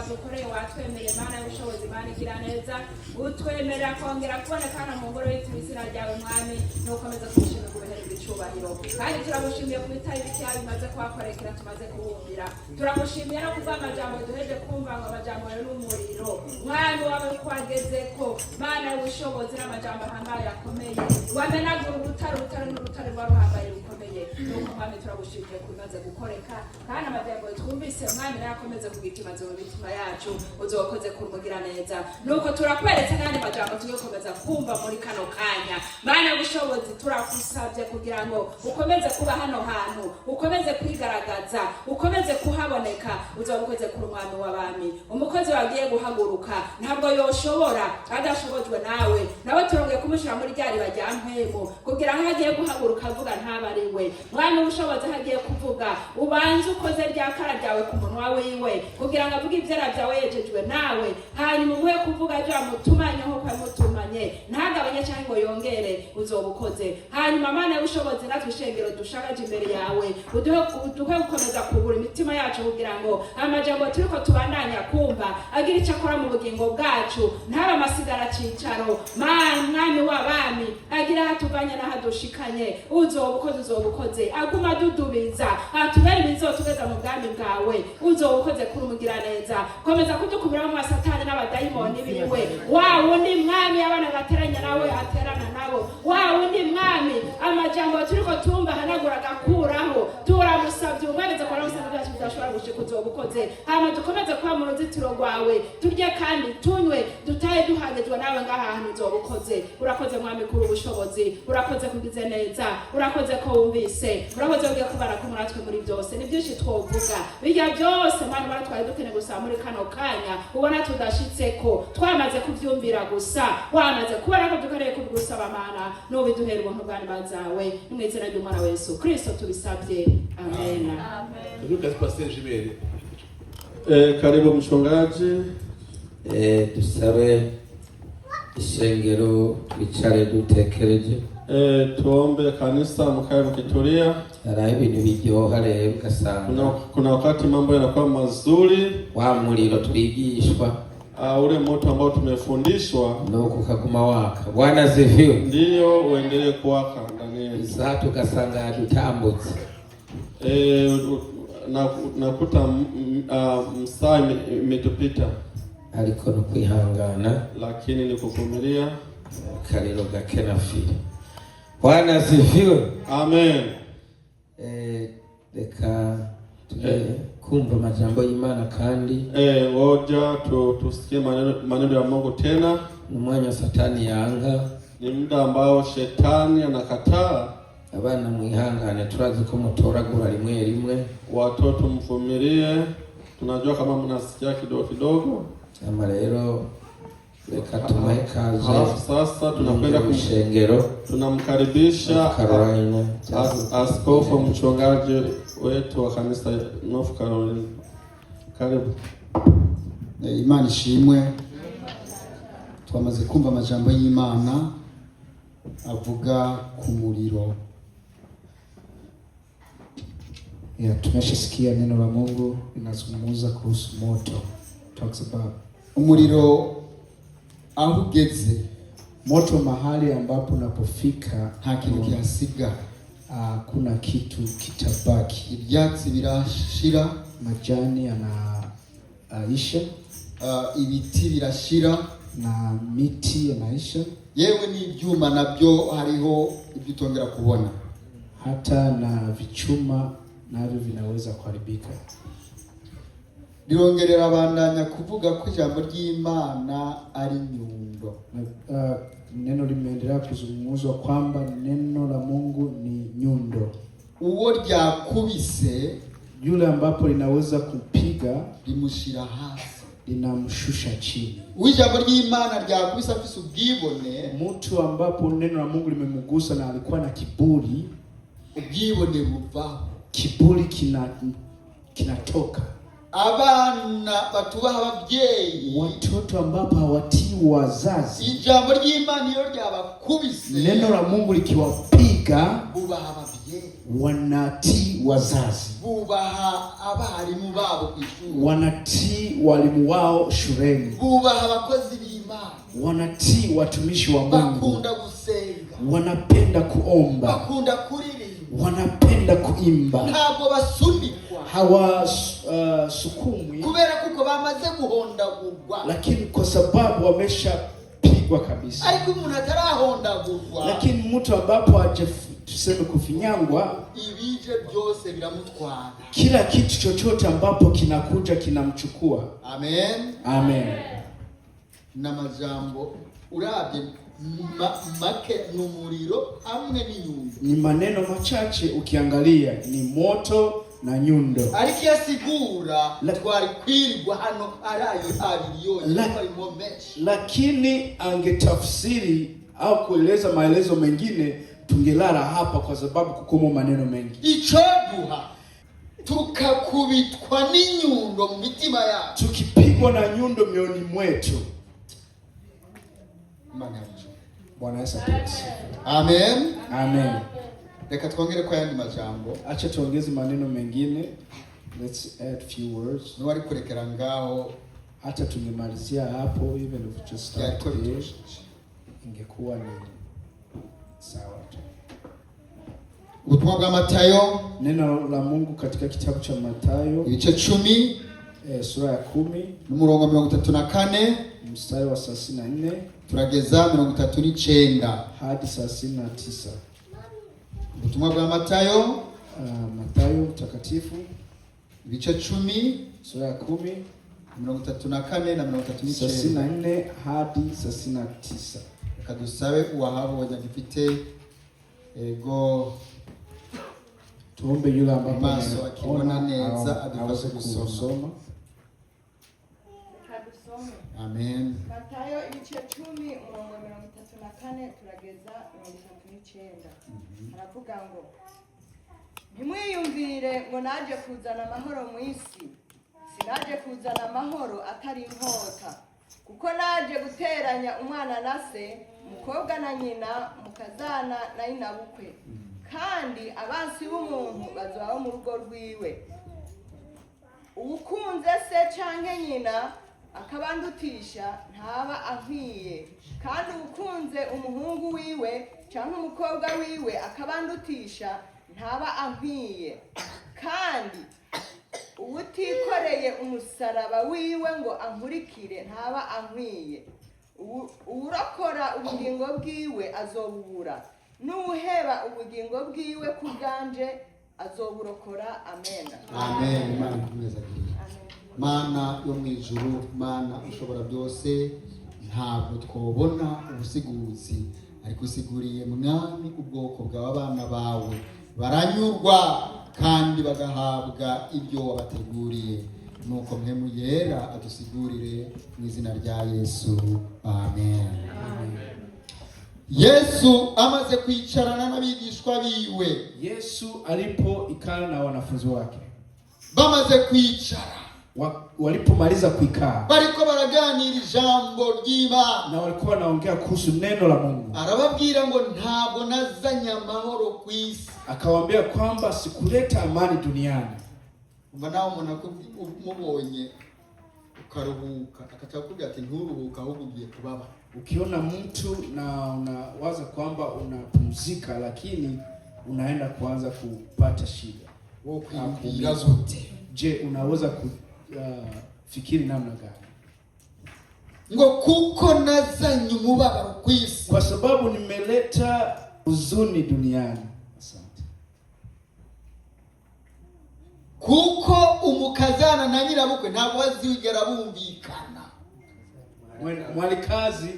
wadukoreye watwemereye Mana y'ubushobozi Mana igira neza utwemerera kongera kuboneka hano mu ngoro y'ituma izina ryawe Mwami nukomeza kugushimira kubihereza icyubahiro kandi turagushimiye ku bitari bikeya bimaze kuhakorekera tumaze kuwumvira turagushimiye no kubw'amajambo duheje kumva ngo amajambo yawe n'umuriro Mwami wawe kwageze ko Mana y'ubushobozi n'amajambo ahambaye akomeye wamenagura urutare n'urutare rwaruhambaye rukomeye nuko Mwami turagushimiye kumaze gukoreka kandi amajambo twumvise Mwami nayakomeze kugitima zo bitima yacu uzokoze kumugira neza nuko turakweretse kandi majambo tuyokomeza kumva muri kano kanya Mana y'ubushobozi turakusabye kugira ngo ukomeze kuba hano hantu ukomeze kwigaragaza ukomeze kuhaboneka uzokoze ku Mwami w'abami umukozi wagiye guhaguruka ntabwo yoshobora adashobojwe nawe turongeye kumushira muri ryari bajyampemo kugira ngo hagiye guhaguruka avuga ntabariwe Mwami ubushobozi hagiye kuvuga ubanze ukoze ryakara ryawe ku munwa wiwe kugira ngo avuge ivyara byawe yejejwe nawe hanyuma umuhe kuvuga byo amutumanye nko kwamutumanye ntagabanye cyangwa ngo yongere uzobukoze hanyuma Mana y'ubushobozi natwe ishengero dushagaje imbere yawe uduhe gukomeza kugura imitima yacu kugira ngo amajambo turiko tubandanya kumva agira icyo akora mu bugingo bwacu ntaba amasigara cicaro Mwami w'abami agira hatuvanye n'ahadushikanye uzobukoze aguma dudubiza atubere bizotugeza mu bwami bwawe uzobukoze kuri umugira neza komeza kudukubira mu satani n'abadayimoni biwe wundi Mwami abana gateranya nawe aterana nabo wundi Mwami amajambo turiko tumva hanagura gakuraho turamusabye umwemeze kwa musabye byacu bidashobora gushika uzobukoze hama dukomeze kwa mu ruzitiro rwawe turye kandi tunywe dutaye duhagejwe nawe ngahantu uzobukoze urakoze Mwami kuri ubushobozi urakoze kugize neza urakoze ko wumvise urakoze ugiye kubara ko muratwe muri byose ni byinshi twovuga bijya byose Mana baratwaye dukene gusa muri kano kanya ubona tudashitseko twamaze kuvyumvira gusa wamaze kubara ko dukeneye kubigusaba Mana nubiduhera ubuntu bwani bazawe n'umwizera ry'Umwana wa Yesu Kristo tubisabye amen amen. Lucas Pastor Jimere karibu mchungaji. Dusabe ishengero twicare dutekereje Tuombe kanisa mkae mkitulia. Hari ibintu biryoha rero ugasanga kuna wakati mambo yanakuwa mazuri wa muriro twigishwa ule moto ambao tumefundishwa nuko kaguma waka Bwana asifiwe ndio uendelee kuwaka ndani yetu za tugasanga dutambutse nakuta msaa imetupita ariko no kwihangana lakini ni kuvumilia kariro gakenafiri Bwana asifiwe amen. Reka kumva majambo y'Imana kandi ngoja tusikie maneno ya Mungu tena. Umwanya satani yanga ni muda ambao shetani anakataa abana mwihangane turazi ko mutoragura rimwe watoto mvumilie tunajua kama mnasikia kidogo ama rero reka tumahe kaze sasa tunakwenda kushengero tunamkaribisha Carolina askofu mchungaji wetu wa kanisa North Carolina. Karibu. Imana ishimwe. Twamaze kumva amajambo y'Imana avuga ku muriro. Tumeshasikia neno la Mungu linazungumza kuhusu moto. Talks about umuriro aho ugeze, moto mahali ambapo unapofika nta kintu kihasiga, kuna kitu kitabaki. Ibyatsi birashira, majani yanaisha, ibiti birashira na miti yanaisha, yewe n'ibyuma nabyo hariho ibyo utongera kubona, hata na vichuma navyo vinaweza kuharibika. Lirongerera abandanya kuvuga ko ijambo ry'Imana ari nyundo. Neno limeendelea kuzungumzwa kwamba neno la Mungu ni nyundo. Uwo ryakubise, yule ambapo linaweza kupiga limushira hasi, linamshusha chini. Ijambo ry'Imana ryakubise afise ubwibone, mtu ambapo neno la Mungu limemgusa na alikuwa na kiburi, ubwibone buvaho, kiburi kinatoka. Abana batubaha ababyeyi, watoto ambapo hawatii wazazi, ijambo ry'Imana iyo ryabakubise, neno la Mungu likiwapiga bubaha ababyeyi, wanatii wazazi, bubaha abarimu babo kwishuri, wanatii walimu wao shuleni, bubaha abakozi b'Imana, wanatii watumishi wa Mungu, bakunda gusenga, wanapenda kuomba, bakunda kuririmba, wanapenda kuimba, ntabwo basunikwa, hawasukumwi kubera kuko bamaze guhondagurwa, lakini kwa sababu wameshapigwa kabisa. ariko umuntu atarahondagurwa, Lakini mtu ambapo tuseme kufinyangwa, ibije byose biramutwara. kila kitu chochote ambapo kinakuja kinamchukua. Amen. Amen. N'amajambo urabye make n'umuriro hamwe n'inyundo, Ni maneno machache ukiangalia, ni moto na nyundo. ariko yasigura twari kwirwa hano arayo abiriyo harimo menshi, Lakini angetafsiri au kueleza maelezo mengine, tungelala hapa kwa sababu kukomo maneno mengi. icoduha tukakubitwa n'inyundo mu mitima yacu, Tukipigwa na nyundo mioni mwetu. Bwana Yesu asifiwe. Amen. Amen. Reka twongere kwa yandi majambo, Acha tuongeze maneno mengine. Let's add few words. niwari kurekera ngaho Hata tungemalizia hapo, even if we just start yariko here, bitosheje. ingekuwa ni sawa tu. Ubutumwa bwa Matayo Neno la Mungu katika kitabu cha Mathayo ibice 10 sura ya 10 n'umurongo 34 mstari wa 34 turageza 39. hadi 39. Ubutumwa bwa Matayo Mathayo mtakatifu ibice 10 sura ya 10 34 na 39. 34 hadi 39. Reka dusabe uwahabonye agifite ego Tuombe yule ambaye maso akibona neza adufashe kusoma. Amen. Matayo ibice 10 umurongo 34 turageza 39. Aravuga ngo ntimwiyumvire ngo naje kuzana amahoro mu isi, sinaje kuzana amahoro atari inkota, kuko naje guteranya umwana na se, umukobwa na nyina, mukazana na inabukwe, kandi abansi b'umuntu bazoba mu rugo rwiwe. Uwukunze se canke nyina akabandutisha ntaba ankwiye, kandi uwukunze umuhungu wiwe canke umukobwa wiwe akabandutisha ntaba ankwiye, kandi uwutikoreye umusaraba wiwe ngo ankurikire ntaba ankwiye. Uwurokora ubugingo bwiwe azobubura, n'uheba ubugingo bwiwe ku bwanje azoburokora. Amen. Amen. Imana ikomeza kugira. Mana yo mu ijuru, Mana ushobora byose, ntabwo twobona ubusiguzi, ariko usiguriye mwami ubwoko bw'abana bawe baranyurwa kandi bagahabwa ibyo wabateguriye. Nuko mpemu yera adusigurire mu izina rya Yesu. Amen. Yesu amaze kwicarana n'abigishwa biwe, Yesu alipo ikala na wanafunzi wake, bamaze kwicara, walipomaliza kuikaa, bariko baraganira ijambo ry'Imana, na walikuwa wanaongea kuhusu neno la Mungu, arababwira ngo ntabwo nazanye amahoro ku isi. akawaambia kwamba sikuleta amani duniani. Umva nawe umuntu umubonye ukaruhuka, akakubwira ati nturuhuka ahubwo ugiye kubaba. Ukiona mtu na unawaza kwamba unapumzika, lakini unaenda kuanza kupata shida. Wewe kuimbira zote. Je, unaweza kufikiri namna gani? Ngo kuko nazanye umubabaro ku isi, Kwa sababu nimeleta huzuni duniani. Asante. kuko umukazana na nyirabukwe ntabwo bazigera bumvikana. Mwalikazi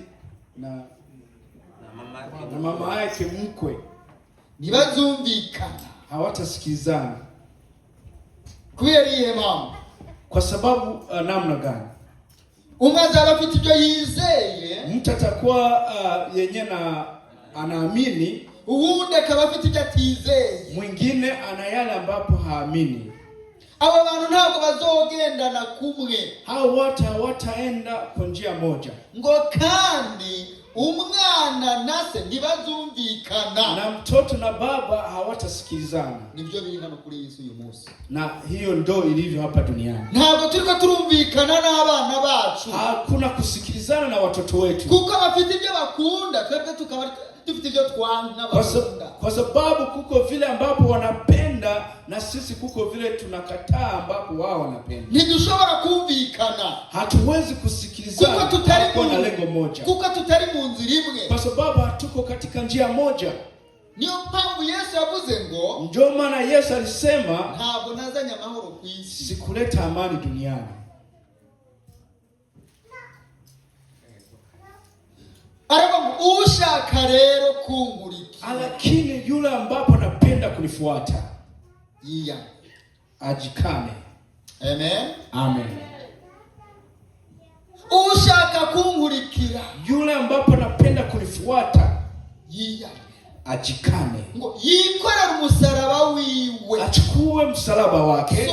na mama yake mkwe ntibazumvikana, hawatasikizana. kubera iyihe mpamvu? Kwa sababu namna gani? Umwe azaba afite ibyo yizeye, Mtu atakuwa yenye na anaamini, uwundi akaba afite ibyo atizeye. mwingine ana yale ambapo haamini. Abo bantu ntabwo bazogendana kumwe. Hao wote hawataenda kwa njia moja. Ngo kandi umwana na se ntibazumvikana, na mtoto na baba hawatasikilizana. Nibyo biri hano kuri Yesu uyu munsi, na hiyo ndo ilivyo hapa duniani. Ntabwo turiko turumvikana n'abana bacu, hakuna kusikilizana na watoto wetu, kuko bafite ibyo bakunda, twebwe tukaba dufite ibyo twanga bakunda. Kwa sababu kuko vile ambapo wanapenda na sisi kuko vile tunakataa ambapo wao wanapenda. Ntidushobora kumvikana, hatuwezi kusikilizana kuko tutari kwa lengo moja, kuko tutari mu nzira imwe, kwa sababu hatuko katika njia moja. Niyo mpamvu Yesu yavuze ngo, ndio maana Yesu alisema ntabwo nazanye amahoro ku isi, sikuleta amani duniani. Aravuga ushaka rero kunkurikira, lakini yule ambapo anapenda kunifuata yiyange, ajikane. Amen. Amen. Ushaka kunkurikira, yule ambapo anapenda kunifuata yiyange, ajikane, ngo yikorera umusaraba wiwe, achukue msalaba wake.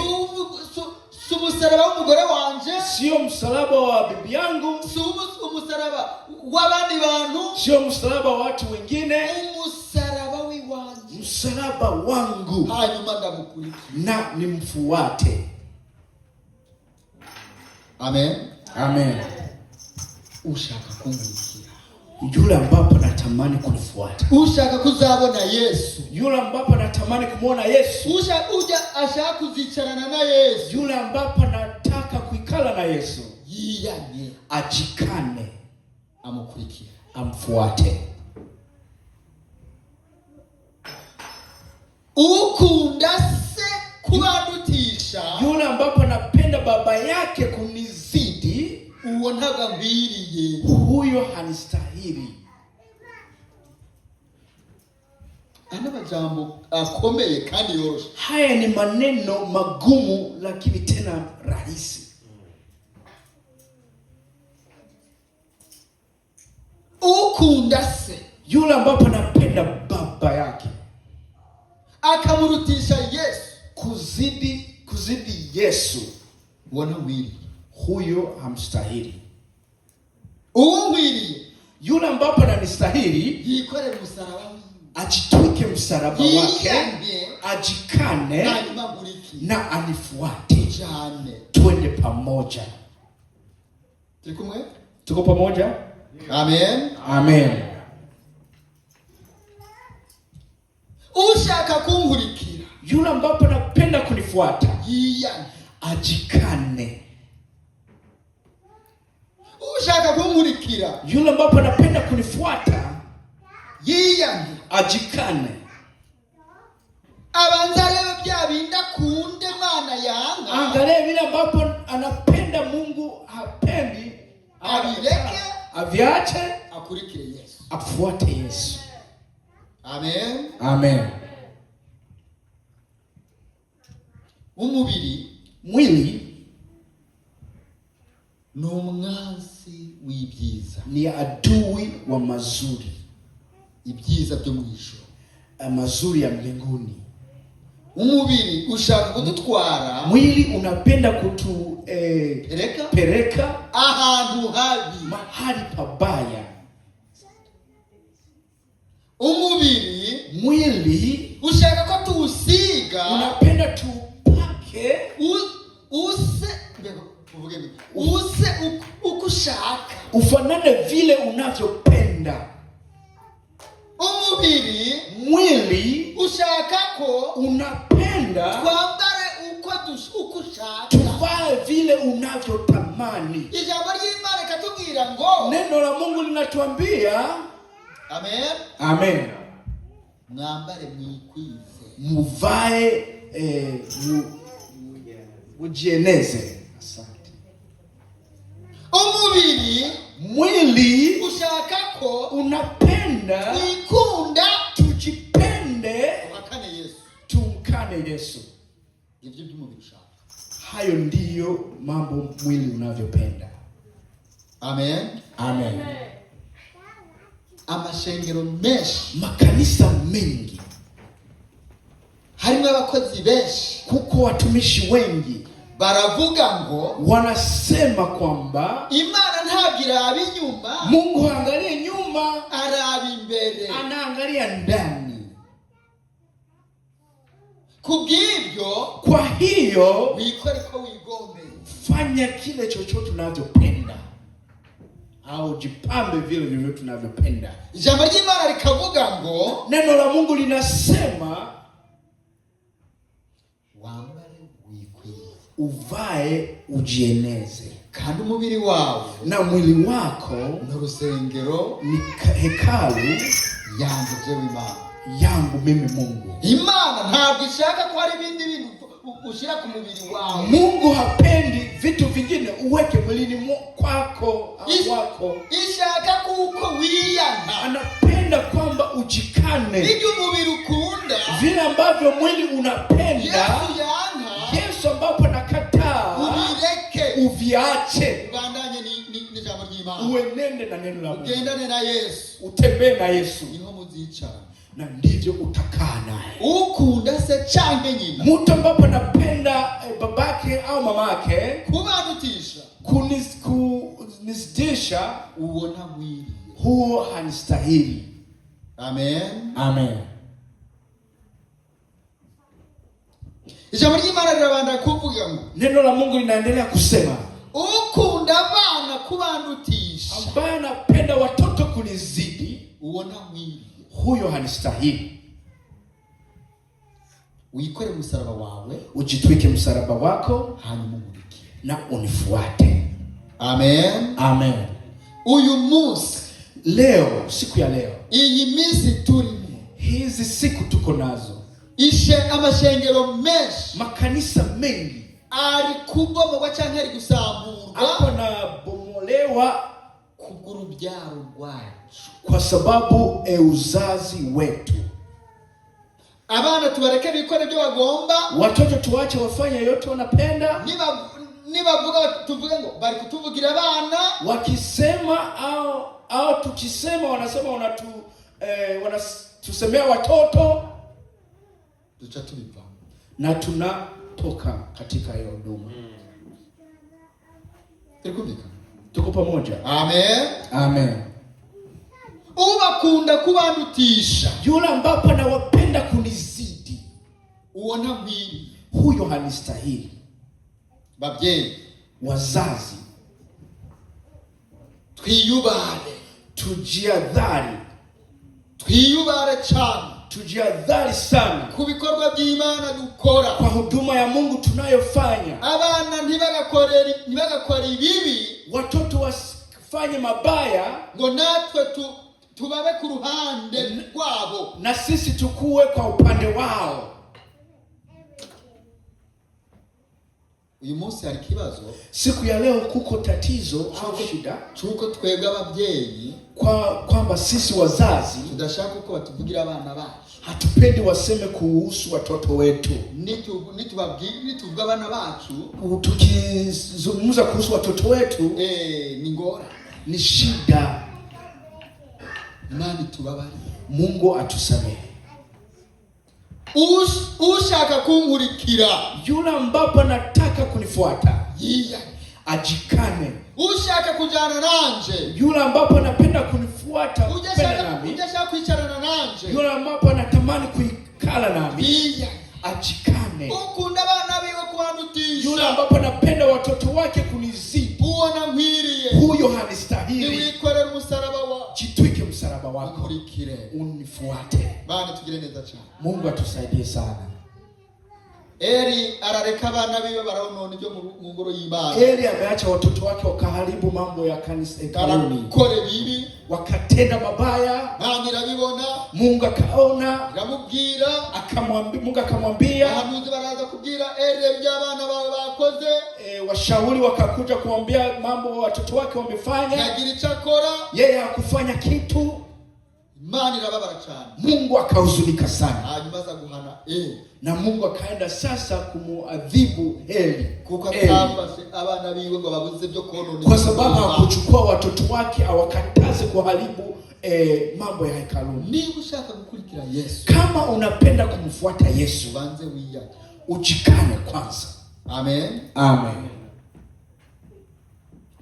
Si umusaraba w'umugore wanje, sio msalaba wa bibi yangu, si umusaraba w'abandi bantu, sio msalaba wa watu wengine, umusaraba w'iwanje, msalaba wangu, hanyuma ndamukurikira na nimfuate. Amen. Amen. Ushaka kunkurikira, yule ambapo natamani kunifuata, ushaka kuzabona Yesu, yule ambapo natamani kumuona Yesu, ashaka kuzicarana na Yesu, yule ambapo nataka kuikala na Yesu, yiyanye, ajikane, amukurikira, amfuate. Ukunda se kubadutisha, yule ambapo napenda baba yake kunizidi, uwo ntagambiriye, huyo hanistahili. Ana majambo akomeye kandi yoroshe. Haya ni maneno magumu lakini tena rahisi. Ukunda se, yule ambapo napenda baba yake akamurutisha Yesu, kuzidi Yesu, wana wili, huyo hamstahili. Uwili yule ambapo ananistahili, yikorere msalaba wiwe, ajitwike msalaba wake, ajikane, na anifuate. Twende pamoja. Tuko pamoja? Amen. Amen. Ushaka kunkurikira, yule ambapo napenda kunifuata, yiyange, ajikane. Ushaka kunkurikira, yule ambapo napenda kunifuata, yiyange, ajikane. Abanza rero bya binda kunde Mana yanga, angalia vile ambapo anapenda Mungu hapendi, abireke, aviache, akurikire Yesu, afuate Yesu. Amen. Amen. Mwili ni umwanzi w'ibyiza, ni adui wa mazuri, ibyiza byo mu ijuru, mazuri ya mbinguni. Umubiri ushaka kudutwara, mwili unapenda pereka ahantu habi, mahali pabaya. Mwili ushaka ko tuusiga, unapenda tupake use ukushaka, ufanane vile unavyopenda. Mwili ushaka ko unapenda twambare uko ukushaka, tuvae vile unavyotamani. Ijambo ry'Imana katubwira ngo, neno la Mungu linatuambia, amen, amen, mwambare mwikwize, muvae mujieneze. Asante. Mwili ushaka ko unapenda wikunda, tujipende, tumkane Yesu. Ibyo by'umubiri ushaka, hayo ndiyo mambo mwili unavyopenda. Amen. Amen. Amashengero menshi, makanisa mengi, harimo abakozi benshi, kuko watumishi wengi baravuga ngo, wanasema kwamba Imana ntabwo iraba inyuma, Mungu haangalie nyuma, nyuma, araba imbere. anaangalia ndani. Kubw'ibyo, Kwa hiyo wikore ko wigombe. fanya kile chochote unavyopenda, au jipambe vile vile tunavyopenda. Ijambo ry'Imana rikavuga ngo, Neno la Mungu linasema wambare wikwiye, uvae ujieneze, kandi umubiri wawe na mwili wako n'urusengero ni hekalu yanje w'Imana. yangu mimi Mungu. Imana ntabwo ishaka ko hari ibindi bintu ushira ku mubiri wawe. Mungu hapendi vitu vingine uweke mwilini kwako au wako. Ishaka kuko wiyana. Anapenda kwamba ujikane. Ibyo umubiri ukunda, vile ambavyo mwili unapenda. Yesu yana. Yesu ambapo nakataa, ubireke, uviache. Bandanye ni jambo ry'Imana. Uenende na neno la Mungu. Ugendane na Yesu. Utembee na Yesu. Niho muzicara. Na ndivyo utakaa naye. Ukunda se change nyina. Mtu ambapo anapenda babake au mamake kubanutisha, kunisdisha, uona mwili huo hanistahili. Amen. Amen. Ijambo ry'Imana rirabanda kuvuga ngo, neno la Mungu linaendelea kusema, ukunda abana kubanutisha, ambaye anapenda watoto kunizidi, uona mwili, huyo hanistahili. Uikore msalaba wawe, ujitwike msalaba wako, hanyuma umurike na unifuate. Amen. Amen. Uyu munsi, leo, siku ya leo, iyi minsi turimo, hizi siku tuko nazo, amashengero menshi, makanisa mengi ari kubomogwa canke ari gusamburwa, hapo na bomolewa kugurubyaro rwacu, kwa sababu uzazi wetu. Abana tubareke bikore byo bagomba, watoto tuache wafanye yote wanapenda. Nibavuga tuvuge ngo bari kutuvugira abana, wakisema au tukisema wanasema wanatusemea watoto, duca tubiva na tunatoka katika hiyo huduma. Tuko pamoja. Amen. Amen. Ubakunda kubandutisha, yule ambapo anawapenda kunizidi, uona mwili, huyo hanistahili. Babyeyi, wazazi, twiyubare, tujiadhari, twiyubare cyane, tujiadhari sana ku bikorwa by'Imana dukora, kwa huduma ya Mungu tunayofanya. Abana ntibagakore ibibi, watoto wasifanye mabaya, ngo natwe tubabe ku ruhande rwabo, na sisi tukue kwa upande wao. Uyu munsi hari kibazo, siku ya leo kuko tatizo au shida, chuko twebwe ababyeyi, kwamba sisi wazazi tudashaka uko batuvugira abana bacu, hatupendi waseme kuhusu watoto wetu. Nituvuga abana bacu, tukizungumza kuhusu watoto wetu, ni ngora, ni shida. Imani tubabari, Mungu atusamehe. Ushaka kunkurikira, yule ambapo anataka kunifuata, yiya ajikane. Ushaka kujana nanje, yule ambapo anapenda kunifuata, ujashaka kwicarana nanje, yule ambapo anatamani kuikala nami, yiya ajikane. Ukunda abana biwe kubanutisha, yule ambapo anapenda watoto wake kunizidi, uona nkwiriye, huyo hanistahili. niwikorere umusaraba wa, jitwike msalaba wako, unkurikire, unifuate. Bana tugire neza cyane. Mungu atusaidie sana. Eli arareka abana biwe baronona ibyo mu ngoro y'Imana. Eli ameacha watoto wake wakaharibu mambo ya kanisa, kanuni, kore bibi, wakatenda mabaya. Imana irabibona, Mungu akaona, iramubwira, Mungu akamwambia, abahanuzi baraza kubwira Eli by'abana bawe bakoze, washauri wakakuja kumwambia mambo watoto wake wamefanya, yagira icyo akora, yeye hakufanya kitu. Imana irababara cyane, Mungu akahuzunika sana, hanyuma aza guhana na Mungu akaenda sasa kumuadhibu Eli, kuko atafashe abana biwe ngo babuze byo konona, kwa sababu hakuchukua watoto wake awakataze kuharibu mambo ya hekaluni. Niba ushaka gukurikira Yesu, kama unapenda kumfuata Yesu, banze wiyake, ujikane kwanza. Amen. Amen.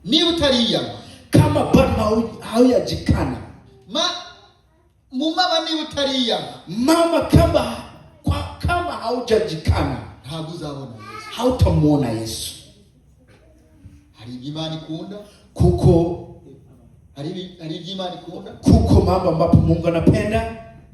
Niba utariyama, kama bado haujajikana, mumaba ni utariya mama, kama haujajikana ntabwo uzabona Yesu, hautamuona Yesu. hari imani ikunda, Kuko hari imani ikunda, kuko mambo ambapo Mungu anapenda,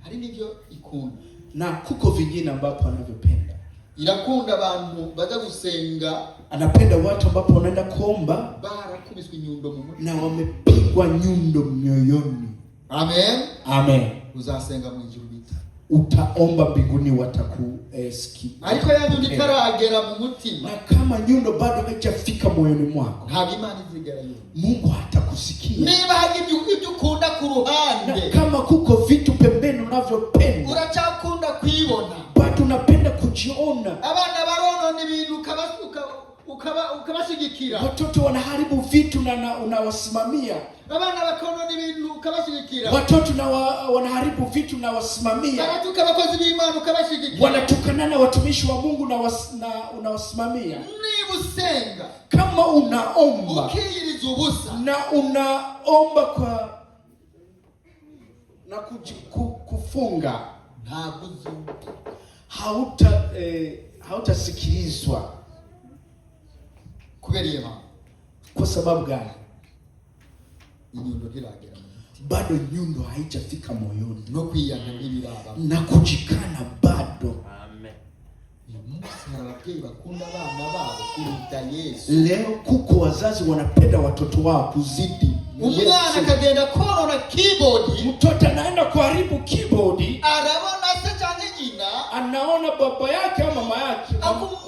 hari n'ibyo ikunda, na kuko vingine ambapo anavyopenda. irakunda abantu baza gusenga, Anapenda watu ambapo wanaenda kuomba barakubiswe inyundo mu mutima na wamepigwa nyundo mioyoni. Amen. Amen. Uzasenga mu ijuru bita, Utaomba mbinguni watakusikia. ariko ya nyundo itaragera mu mutima, Na kama nyundo bado haijafika moyoni mwako, ntabwo imana izigera yumva. Mungu hatakusikia. Niba hari ibyo ukunda ku Na ruhande, kama kuko vitu pembeni unavyopenda, uracyakunda kwibona, bado unapenda kujiona. abana baronona ibintu ukabashigikira, Watoto wanaharibu vitu na unawasimamia. abana bakonona ibintu ukabashigikira, Watoto wanaharibu vitu na wasimamia. baratuka abakozi b'Imana ukabashigikira, Wanatukana na watumishi wa Mungu na unawasimamia. niba usenga Kama unaomba ukiyiriza ubusa na unaomba na kufunga, ntabwo uzumva. hautasikilizwa. Kubera iyo mpamvu Kwa sababu gani? inyundo ntiragera mu mutima, Bado nyundo haijafika moyoni, no kwiyanga n'ibiraba. na kujikana bado. Uyu munsi hari ababyeyi bakunda abana babo kuruta Yesu. Leo kuko wazazi wanapenda watoto wao kuzidi Umwana akagenda korora keyboard, mtoto anaenda kuharibu keyboard, arabona se cyangwa nyina, anaona baba yake au mama yake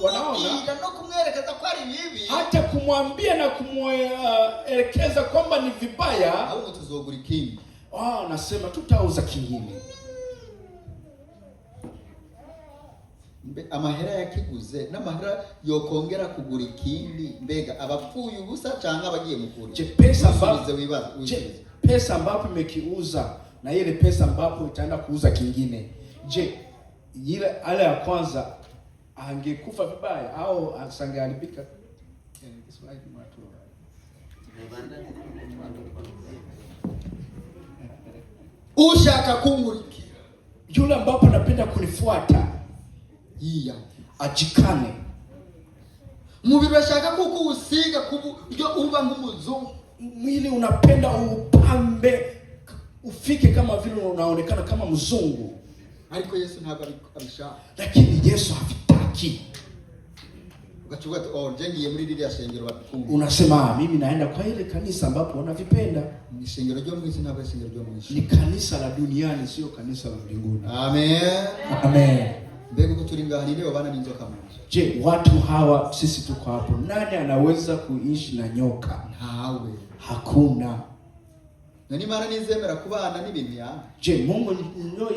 wanaona, akumubwira no kumwerekeza ko ari bibi, hata kumwambia na kumwelekeza kwamba ni vibaya. ahubwo tuzogura ikindi. Nasema tutauza kingine. Amahera yakiguze n'amahera yokongera kugura ikindi, mbega abapfuye ubusa cyangwa abagiye mukuri. Pesa ambapo imekiuza na ile pesa ambapo itaenda kuuza kingine, je, ale ya kwanza angekufa vibaya au asangeharibika? Ushaka kungurikira, yule ambapo anapenda kunifuata, ajikane. Mubiri bashaka kuko usiga kubyo uba nk'umuzungu, mwili unapenda upambe ufike kama vile unaonekana kama mzungu, ariko Yesu ntabwo abishaka. lakini Yesu hafitaki. Ugachuka ngiye muri ririya shengero bakumva, Unasema mimi naenda kwa ile kanisa ambapo wanavipenda. ni shengero ryo mu isi, ntabwo shengero ryo mu isi, Ni kanisa la duniani, sio kanisa la mbinguni. Amen. Amen. Mbega uko turi ngaha leo bana n'inzoka mu nzu. Je, watu hawa sisi tuko hapo, nani anaweza kuishi na nyoka? Ntawe. Hakuna. Nani mara nizemera kubana n'ibintu ya? Je, Mungu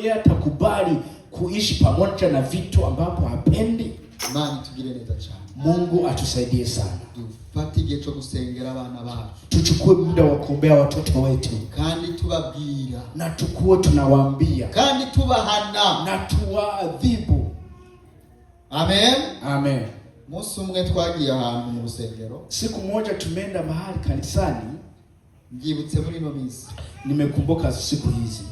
yeye atakubali kuishi pamoja na vitu ambapo hapendi? Imana tugire neza cyane. Mungu atusaidie sana. Dufate igihe cyo gusengera abana bacu, Tuchukue muda wa kuombea watoto wetu, kandi tubabwira, na tukue tunawaambia, kandi tubahana, na tuwaadhibu. Amen. Amen. Musi umwe twagiye ahantu mu rusengero, Siku moja tumeenda mahali kanisani, ngibutse muri no minsi, nimekumbuka siku hizi,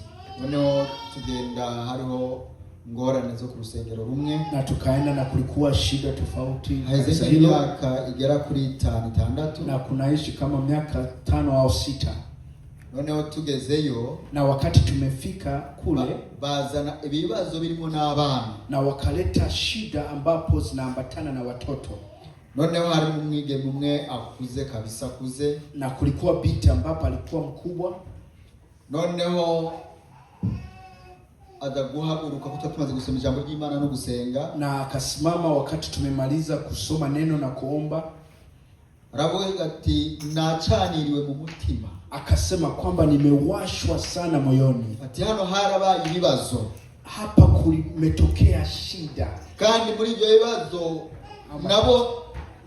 noneho tugenda hariho ngorane zo ku rusengero rumwe, na tukaenda na kulikuwa shida tofauti haize imyaka igera kuri 5-6, na kunaishi kama miaka 5 au 6. noneho tugezeyo, na wakati tumefika kule, bazana ibibazo birimo n'abana, na wakaleta shida ambapo zinaambatana na watoto. noneho hari umwigeme umwe akuze kabisa kuze, na kulikuwa binti ambapo alikuwa mkubwa, noneho adaguhaguruka kuko tumaze gusoma ijambo ry'Imana no gusenga, na akasimama wakati tumemaliza kusoma neno na kuomba, aravuga ati nacaniriwe mu mutima, akasema kwamba nimewashwa sana moyoni, ati hano harabaye ibibazo, hapa kumetokea shida, kandi muri ibyo bibazo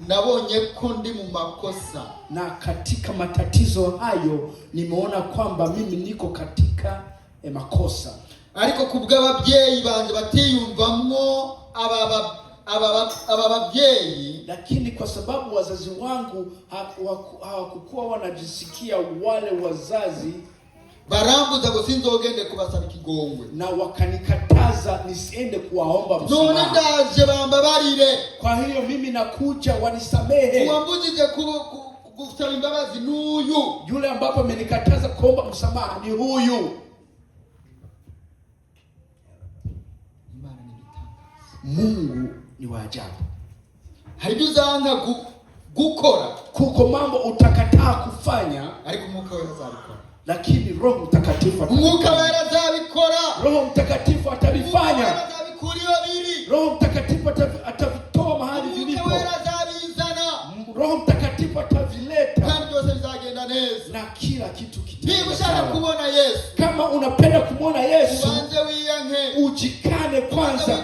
nabonye ko ndi mu makosa, na katika matatizo hayo nimeona kwamba mimi niko katika makosa. ariko kubw'ababyeyi banje batiyumvamwo aba babyeyi, lakini kwa sababu wazazi wangu hawakukuwa wanajisikia wale wazazi barambuza ngo sinzogende kubasaba ikigongwe, na wakanikataza nisiende kuwaomba none msamaha. ndaje bambabarire. Kwa hiyo mimi nakuja wanisamehe. Uwambujije kusaba imbabazi n'uyu. Yule ambapo amenikataza kuomba msamaha ni huyu. Mungu ni wa ajabu. Harijuzanga gukora, kuko mambo utakataa kufanya, ariko Umwuka Wera azabikora. lakini Roho Mtakatifu Umwuka Wera azabikora. Roho Mtakatifu atabifanya. Roho Mtakatifu atavitoa mahali vilipo. Roho Mtakatifu atavileta. Kandi byose bizagenda neza. Na kila kitu Niba ushaka kubona Yesu, kama unapenda kumwona Yesu, ubanze wiyanke, ujikane kwanza,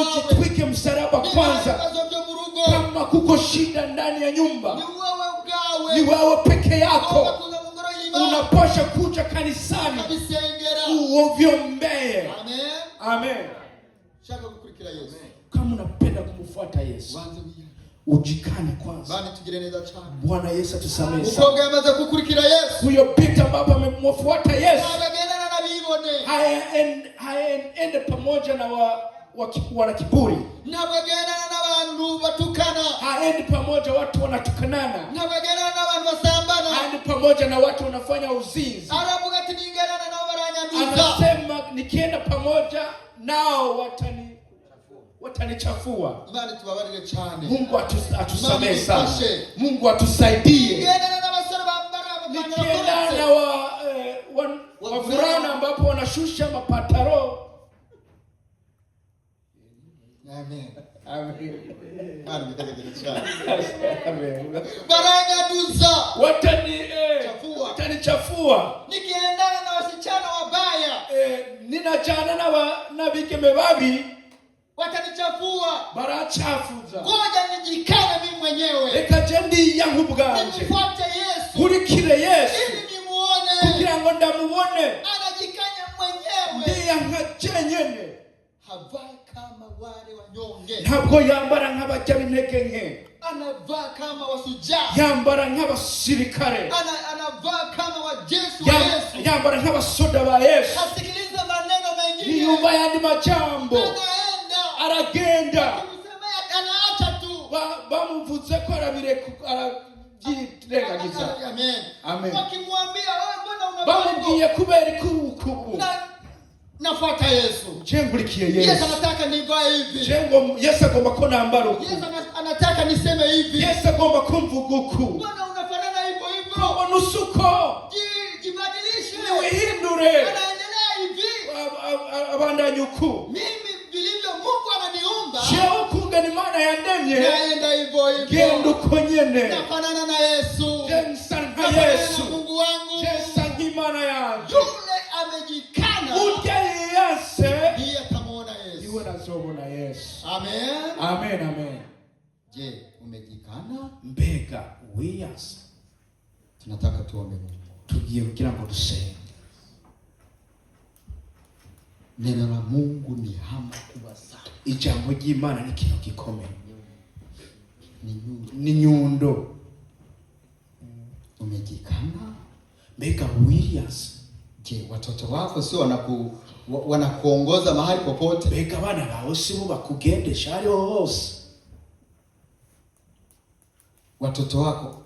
ujitwike msalaba kwanza. Kama Kama kuko shida ndani ya nyumba, ni wewe ugawe, ni wewe peke yako, unapaswa unapasha kuja kanisani kubisengera, uovyombee. Amen. Amen. Shaka gukurikira Yesu. Kama unapenda kumfuata Yesu, Ubanze wiyanke, ujikane kwanza. bani tugire neza cyane. Bwana Yesu atusamehe sana. Ukobwa yamaze gukurikira Yesu, Huyo Peter baba amemfuata Yesu, abagendana na bibone, haende pamoja na wana kiburi, nabagendana n'abantu batukana, haendi pamoja watu wanatukanana, nabagendana n'abantu basambana, haendi pamoja na watu wanafanya uzinzi. aravuga ati ningendana nabo baranyanduza, Anasema nikienda pamoja nao watanichafua. Imana tubabarire cyane. Mungu atusamehe sana. Imana Mungu atusaidie. ningendana n'abasore bambara Nikienda na wavulana ambapo wanashusha mapataro. Amen. Amen. Imana bitegekere cyane. Amen. Baranyanduza, watanichafua. nikiendana na wasichana wabaya, Ninajana na bikeme babi, watanichafua. barachafuza. Ngoja nijikane mimi mwenyewe, Reka jendi yangu bwanje, nifuate Yesu, nkurikire Yesu ili nimuone, kugira ngo ndamubone. anajikanya mwenyewe, Ndiye nkajenyene, havai kama wale wanyonge, ntabwo yambara nk'abajya b'intege nke, anavaa kama wasujaa, yambara nk'abasirikare, anavaa kama wajeshi wa Yesu, yambara nk'abasoda ba Yesu. asikiliza maneno mengine, Niyumva yandi majambo, anaenda, aragenda. akimsemea anaacha tu, Bamuvuze ko arabyirengagiza. Amen. Amen. Wakimwambia wewe mbona Bamubwiye kubera ikubukubu, nafuata Yesu. jengurikiye Yesu Yesu. anataka nivae hivi. Yesu agomba ko nambara uku. Yesu anataka niseme hivi. Yesu agomba kumvuga uku. Mbona unafanana hivyo hivyo? Mbona usuko? Jibadilishe. Niwihindure. Anaendelea hivi. Abandanya uku. Mimi vilivyo Mungu ananiumba. Jewe kunga ni Imana yandemye. Naenda hivyo hivyo. Genda uko nyene. Nafanana na Yesu. Jensa nka Yesu. Mungu wangu. Jensa nk'Imana yanjye. Yule amejikana. Urya yiyase. Ndiye atamuona Yesu. Iwe nazobona Yesu. Amen. Amen, amen. Je, umejikana? Mbega wiyase. Tunataka tuombe Mungu. Tugiye kugira ngo dusenge. Neno la Mungu ni hama kubwa sana. Ijambo ry'Imana ni ikintu gikomeye. Ni nyundo. Umejikana? Mbega wiyase. Je, watoto wako sio wanakuongoza mahali popote? Mbega abana bawe si bo bakugendesha ari hose? Watoto wako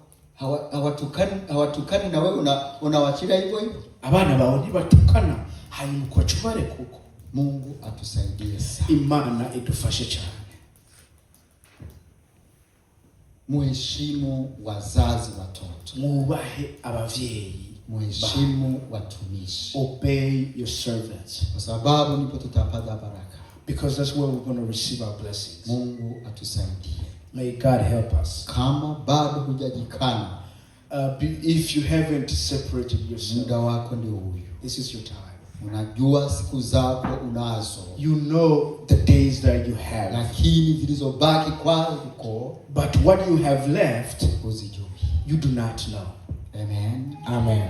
hawatukani na wewe unawachira hivyo hivyo? Abana bawe ntibatukana hanyuma ukacubare kuko. Mungu atusaidie sana. Imana idufashe cyane. Muheshimu wazazi watoto. Mubahe abavyeyi. Muheshimu watumishi. Obey your servants. Kwa sababu ndipo tutapata baraka. Because that's where we're going to receive our blessings. Mungu atusaidie. May God help us. Kama bado hujajikana, if you haven't separated yourself, muda wako ndio huyu. this is your time. Unajua siku zako unazo. You know the days that you have. Lakini zilizobaki kwako, but what you have left, huzijui. You do not know. Amen. Amen.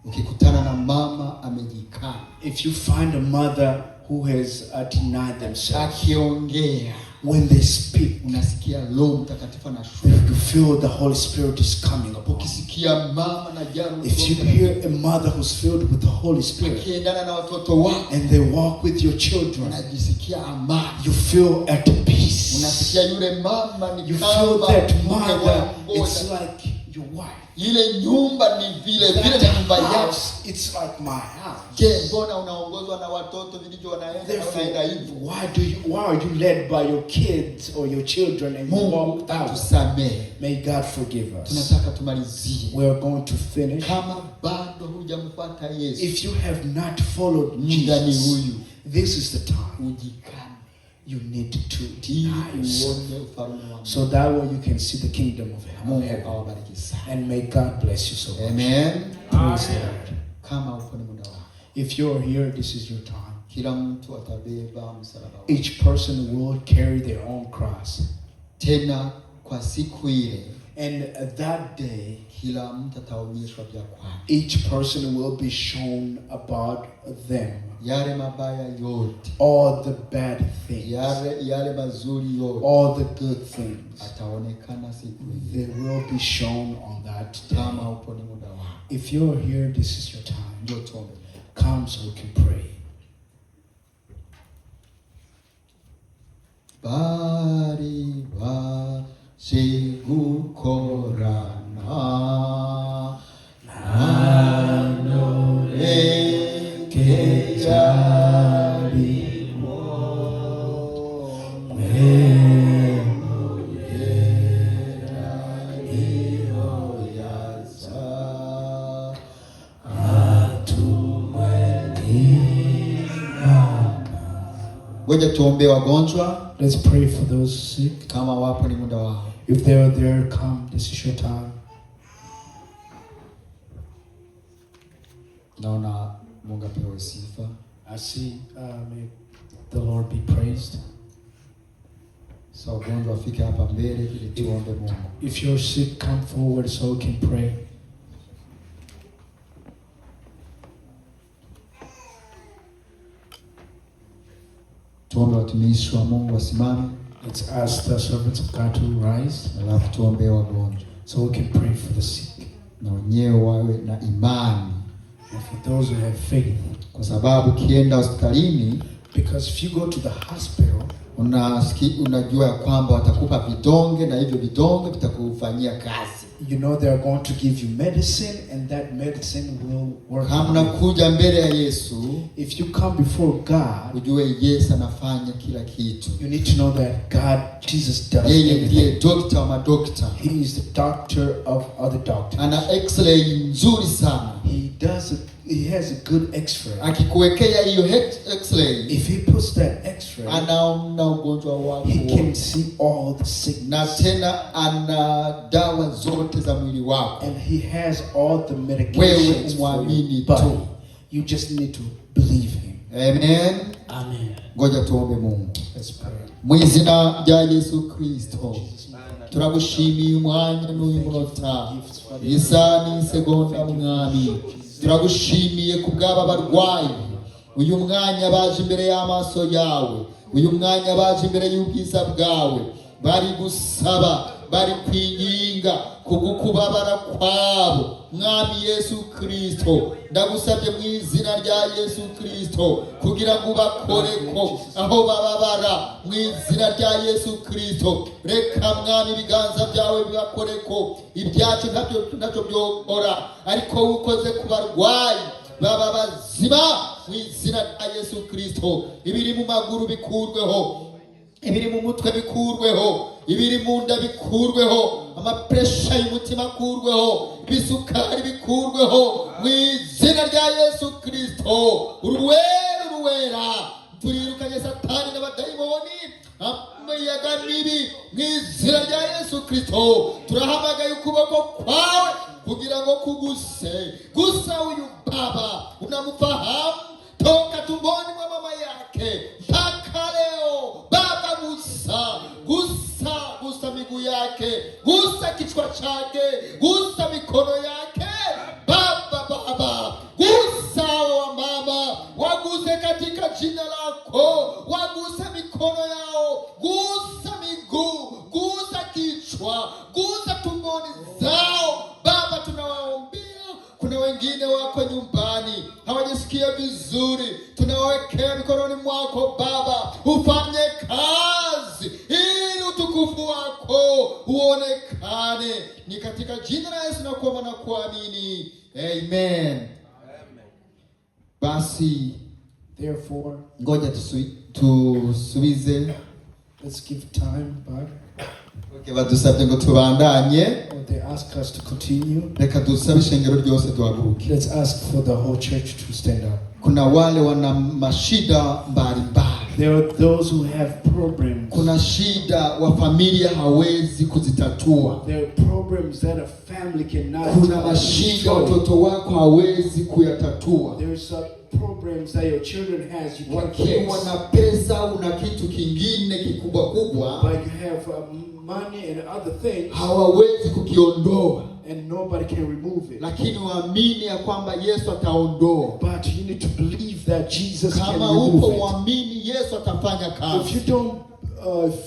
Ukikutana na mama amejikana, if you find a mother who has denied themselves, akiongea, when they speak, unasikia Roho Mtakatifu anashuka. you feel the Holy Spirit is coming upon. Ukisikia mama na jaru, If you hear a mother who's filled with the Holy Spirit akiendana na watoto wako, and they walk with your children, unajisikia amani. you feel at peace. Unasikia yule mama ni You kama feel that mke wa mother, mmoja. it's like your wife. Ile nyumba ni vile vile That na nyumba yako. house, it's like my house. Je, mbona unaongozwa na watoto vilivyo wanaenda na unaenda hivyo? Why are you led by your kids or your children and you Mungu walk out? atusamehe. May God forgive us. Tunataka tumalizie. We are going to finish. Kama bado hujamfuata Yesu, If you have not followed muda ni Jesus, huyu. this is the time Ujikane you need to ili deny yourself, uone ufalme wa Mungu. so that way you can see the kingdom of Mungu heaven. awabariki sana. And may God bless you so much. Amen. Praise the Lord. Kama uko ni muda wako. If you're here, this is your time. Kila mtu atabeba msalaba wake. Each person will carry their own cross. Tena kwa siku ile And that day, kila mtu ataonyeshwa vya kwake. each person will be shown about them. Yale mabaya yote, All the bad things, yale mazuri yote all the good things, ataonekana siku ile. they will be shown on that day. Kama uko ni muda wako, If you're here, this is your time. ndio tuombe. Come so we can pray. Bari gukorana nano ekejari Ngoja tuombe wagonjwa. Let's pray for those sick. Kama wapo ni muda wao. If they are there, come. This is your time. Naona Mungu apewe sifa. I see. May the Lord be praised. So wagonjwa wafike hapa mbele ili tuombe Mungu. If you're sick, come forward so we can pray. Tuombe watumishi wa Mungu wasimame. Let's ask the servants of God to rise Alafu tuombe wagonjwa. so we can pray for the sick. Na wenyewe wawe na imani. And for those who have faith. Kwa sababu ukienda hospitalini, Because if you go to the hospital, unajua ya kwamba watakupa vidonge na hivyo vidonge vitakufanyia kazi. you know they are going to give you medicine and that medicine will work. Kama unakuja mbele ya Yesu, If you come before God, ujue Yesu anafanya kila kitu. you need to know that God, Jesus does Yeye everything. ndiye dokta wa madokta. He is the doctor of other doctors. Ana x-ray nzuri sana. He has a good x-ray. Akikuwekea hiyo x-ray, If he puts that x-ray, anaona ugonjwa wako he can wote. see all the sickness. Na tena ana dawa zote za mwili wako. And he has all the Wewe medications for umwamini you, but tu. you just need to believe him. Amen. Amen. Ngoja tuombe Mungu. Let's pray. Mu izina rya Yesu Kristo, turagushimiye umwanya n'uyu munota, isa n'isegonda mwami. Turagushimiye ku bw'aba barwayi, uyu mwanya baje imbere y'amaso yawe, uyu mwanya baje imbere y'ubwiza bwawe, bari gusaba, bari kwinginga kubw'ukubabara kwabo. Mwami Yesu Kristo, ndagusabye mu izina rya Yesu Kristo kugira ngo ubakoreko aho bababara mu izina rya Yesu Kristo. Reka mwami ibiganza byawe bibakoreko, ibyacu ntacyo byokora, ariko ukoze ku barwayi baba bazima mu izina rya Yesu Kristo. Ibiri mu maguru bikurweho, ibiri mu mutwe bikurweho, ibiri mu nda bikurweho, amapresha y'umutima akurweho, ibisukari bikurweho mu izina rya Yesu Kristo. Uruwera turirukanye satani n'abadayimoni, amayaga mibi mu izina rya Yesu Kristo. Turahamagaye ukuboko kwawe kugira ngo kuguse. Gusa uyu baba unamfahamu toka tumboni mwa mama yake mpaka leo. Baba, gusa miguu yake, gusa kichwa chake, gusa mikono yake. Baba, gusa wa mama, waguse katika jina lako, waguse mikono yao, gusa Therefore, ngoja tusubize. let's give time back. Okay, badusabye ngo tubandanye. They ask us to continue. Reka dusabe ishengero ryose duhaguruke. Let's ask for the whole church to stand up. Kuna wale wana mashida mbalimbali. There are those who have problems. Kuna shida wa familia hawezi kuzitatua. There are problems that a family cannot. Kuna mashida watoto wako hawezi kuyatatua. There are some problems that your children has you can't fix. Wakiwa na pesa una kitu kingine kikubwa kubwa, But you have money and other things, hawawezi kukiondoa. and nobody can remove it. Lakini waamini ya kwamba Yesu ataondoa. But you need to believe that Jesus can Kama upo remove it. waamini Yesu atafanya If kazi.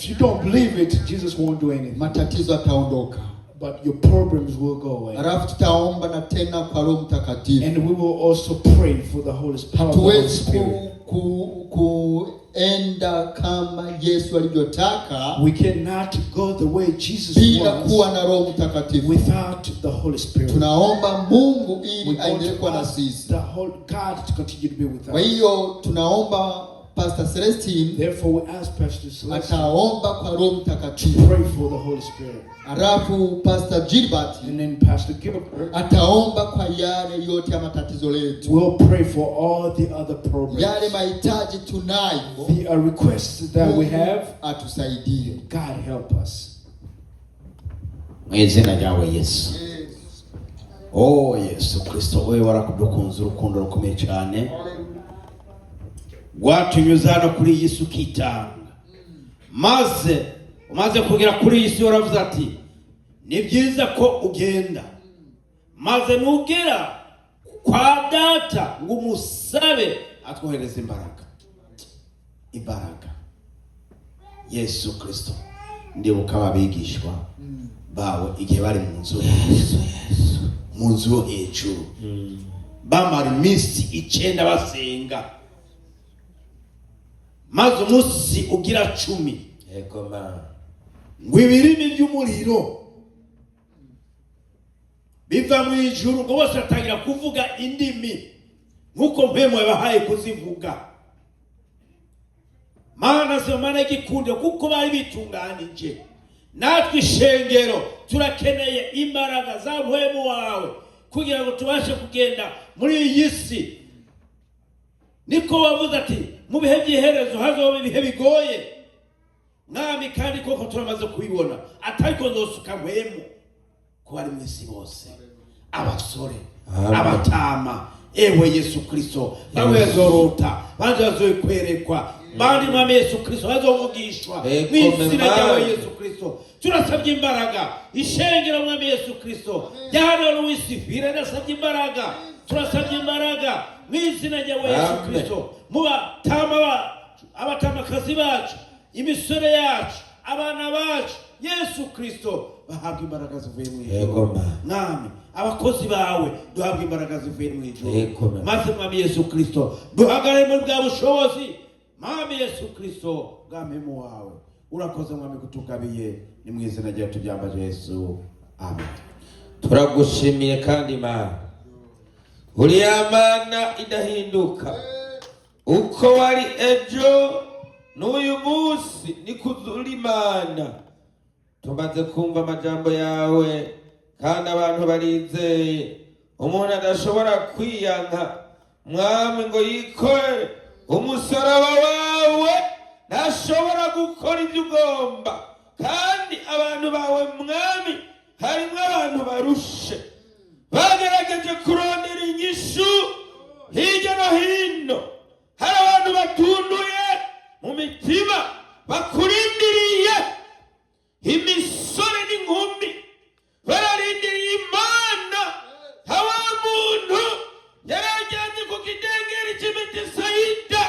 you don't believe it, Jesus won't do anything. Matatizo ataondoka. But your problems will go away. Alafu tutaomba na tena kwa Roho Mtakatifu. And we will also pray for the Holy Spirit. Hatuwezi kuenda kama Yesu alivyotaka We cannot go the way Jesus bila wants kuwa na Roho Mtakatifu. without the Holy Spirit. Tunaomba Mungu We ili want aendelee kuwa to na ask sisi. the whole God to continue to be with Kwa us. hiyo tunaomba Pastor Celestine Therefore, we ask Pastor Celestine ataomba kwa Roho to Mtakatifu. pray for the Holy Spirit. Alafu Pastor Gilbert And then Pastor Gilbert ataomba kwa yale yote ya matatizo letu. will pray for all the other problems. Yale mahitaji tunayo, The requests that we have, atusaidie. God help us. Mwizina ryawe Yesu. Oh Yesu Kristo, wewe warakudukunze urukundo rukomeye cyane. Gwatunyuza hano kuri iyi si ukitanga. Maze umaze kugera kuri iyi si waravuze ati ni byiza ko ugenda. Maze nugera kwa data ngo umusabe atwohereze imbaraga. Imbaraga. Yesu Kristo. Ndibuka ababigishwa bawe igihe bari mu nzu mu nzu yo hejuru. Bamara iminsi 9 basenga. Maze umunsi ugira 10. Yego ma. Ngo ibirimi by'umuriro biva mu ijuru ngo bose batangira kuvuga indimi nkuko mpemwe bahaye kuzivuga. Mana semana igikunde kuko bari bitunganije. Natwe ishengero turakeneye imbaraga za mpemwe wawe kugira ngo tubashe kugenda muri iyi si. Niko wavuze ati mu bihe by'iherezo hazoba ibihe bigoye. Nami kandi koko turamaze kubibona. Atariko nzosuka mpemwe ko bari mu isi bose. Abasore, abatama, ewe Yesu Kristo, bamwe zorota, bandi bazokwerekwa, bandi mwami Yesu Kristo bazovugishwa. Mw'izina ryawe Yesu Kristo turasabye imbaraga. Ishengero mwami Yesu Kristo yahano Louisville nasabye imbaraga. Turasabye imbaraga mw'izina ryawe Yesu Kristo. Muba tama abatamakazi bacu, imisore yacu, abana bacu, Yesu Kristo bahabwa imbaraga zivuye mu ijuru. Nami abakozi bawe duhabwa imbaraga zivuye mu ijuru. Maze mwami Yesu Kristo duhagare muri bwa bushobozi. Mwami Yesu Kristo bw'amemu wawe. Urakoze mwami kutugabiye, ni mu izina ryawe tubyambaje Yesu. Amen. Turagushimiye kandi Mana. Uri Mana idahinduka. Uko wari ejo n'uyu munsi ni kuzuri Mana. Tumaze kumva amajambo yawe kandi abantu barizeye. Umuntu adashobora kwiyanka mwami ngo yikore umusaraba wawe, ntashobora gukora ibyo ugomba. Kandi abantu bawe mwami harimo abantu barushe bagerageje kurondera inyishu hirya no hino. Hari abantu batunduye mu mitima bakurindiriye. Imisore n'inkumi bararindiriye Imana. Hawa muntu yarajyanye ku kidengeri cy'Imitsaida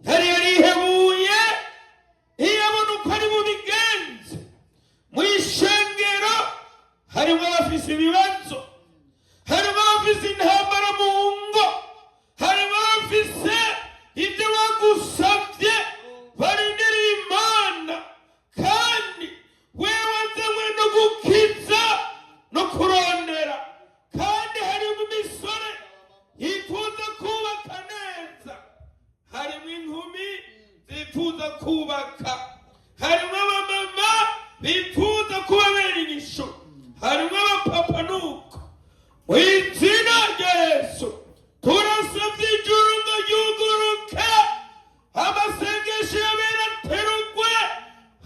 yari yarihebuye iyabona uko ari bubigenze. Mu ishengero harimo abafise ibibazo, harimo abafise intambara mu ngo, harimo abafise ibyo bagusabye barindiriye Imana. bifuza kubaka, harimo abamama bifuza kubabera inyishu, harimo abapapa nuko. Mu izina rya Yesu turasabye ijuru ngo ryuguruke, amasengesho yabera aterugwe,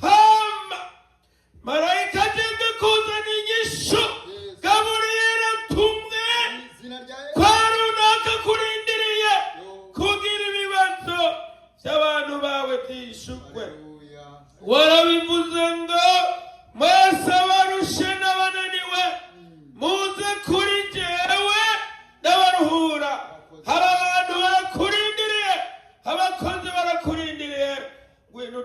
hama marayika agende kuzana inyishu. Gaburiyeli atumwe kwa runaka kurindiriye kugira ibibazo by'abantu bawe byishukwe. Warabivuze ngo mwese abarushe n'abananiwe muze kuri jyewe n'abaruhura. Hari abantu barakurindiriye, abakozi barakurindiriye, ngwino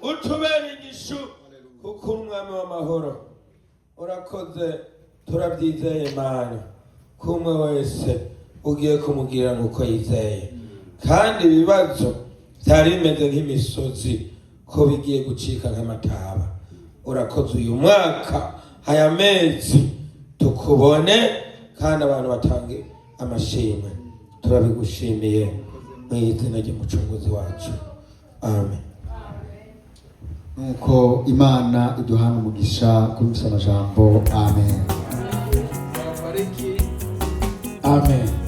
utubere inyishu kuko umwami w'amahoro. Urakoze, turabyizeye Mana ko umwe wese ugiye kumubwira nk'uko yizeye, kandi ibibazo byari bimeze nk'imisozi ko bigiye gucika nk'amataba. Urakoze uyu mwaka, aya mezi tukubone, kandi abantu batange amashimwe. Turabigushimiye mu izina ry'umucunguzi wacu, amen. nuko Imana iduhana umugisha kuri amajambo, amen. Amen.